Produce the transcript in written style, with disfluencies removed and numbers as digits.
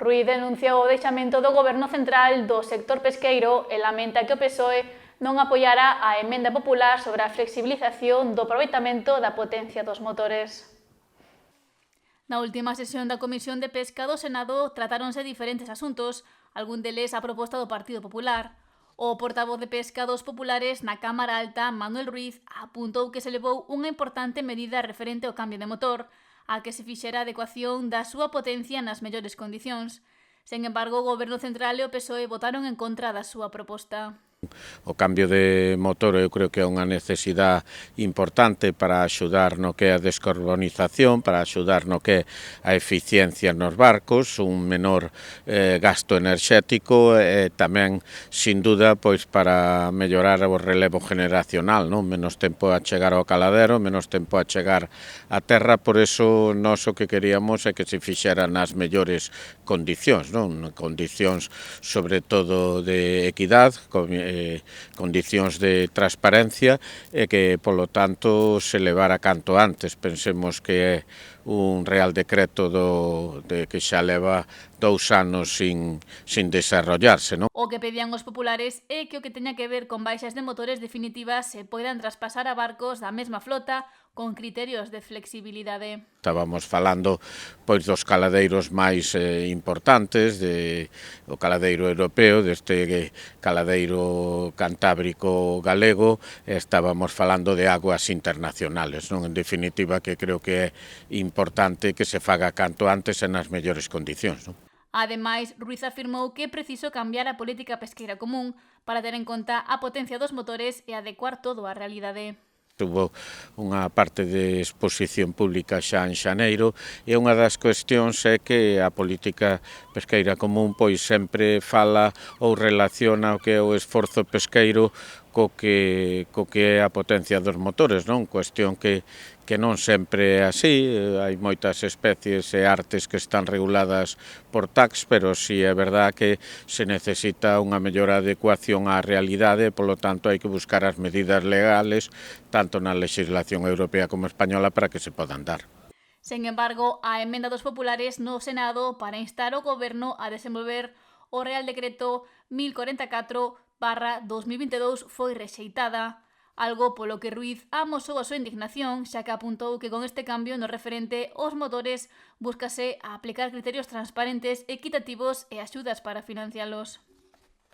Ruiz denunciou o deixamento do Goberno Central do sector pesqueiro e lamenta que o PSOE non apoiara a emenda popular sobre a flexibilización do aproveitamento da potencia dos motores. Na última sesión da Comisión de Pesca do Senado tratáronse diferentes asuntos, algún deles a proposta do Partido Popular. O portavoz de Pesca dos Populares na Cámara Alta, Manuel Ruiz, apuntou que se levou unha importante medida referente ao cambio de motor, a que se fixera a adecuación da súa potencia nas mellores condicións. Sen embargo, o Goberno Central e o PSOE votaron en contra da súa proposta. O cambio de motor eu creo que é unha necesidade importante para axudar no que é a descarbonización, para axudar no que é a eficiencia nos barcos, un menor gasto enerxético e tamén, sin duda, pois para mellorar o relevo generacional, non? Menos tempo a chegar ao caladero, menos tempo a chegar á terra, por eso nós o que queríamos é que se fixera nas mellores condicións, non? Condicións sobre todo de equidade, condicións de transparencia e que, polo tanto, se levara canto antes. Pensemos que é un Real Decreto de que xa leva 2 anos sin desarrollarse, non? O que pedían os populares é que o que teña que ver con baixas de motores definitivas se poidan traspasar a barcos da mesma flota con criterios de flexibilidade. Estábamos falando pois dos caladeiros máis importantes, o caladeiro europeo, deste caladeiro cantábrico galego, estábamos falando de aguas internacionales, non? En definitiva, que creo que é importante que se faga canto antes e nas mellores condicións, non? Ademais, Ruiz afirmou que é preciso cambiar a política pesqueira común para ter en conta a potencia dos motores e adecuar todo á realidade. Tuvo unha parte de exposición pública xa en xaneiro e unha das cuestións é que a política pesqueira común pois sempre fala ou relaciona o que é o esforzo pesqueiro co que é a potencia dos motores, non? Cuestión que non sempre é así, hai moitas especies e artes que están reguladas por tax, pero si é verdad que se necesita unha mellor adecuación á realidade e, polo tanto, hai que buscar as medidas legales, tanto na legislación europea como española, para que se podan dar. Sen embargo, a emenda dos populares no Senado para instar o Goberno a desenvolver o Real Decreto 1044/2022 foi rexeitada, algo polo que Ruiz amosou a súa indignación, xa que apuntou que con este cambio no referente aos motores búscase a aplicar criterios transparentes, equitativos e axudas para financialos.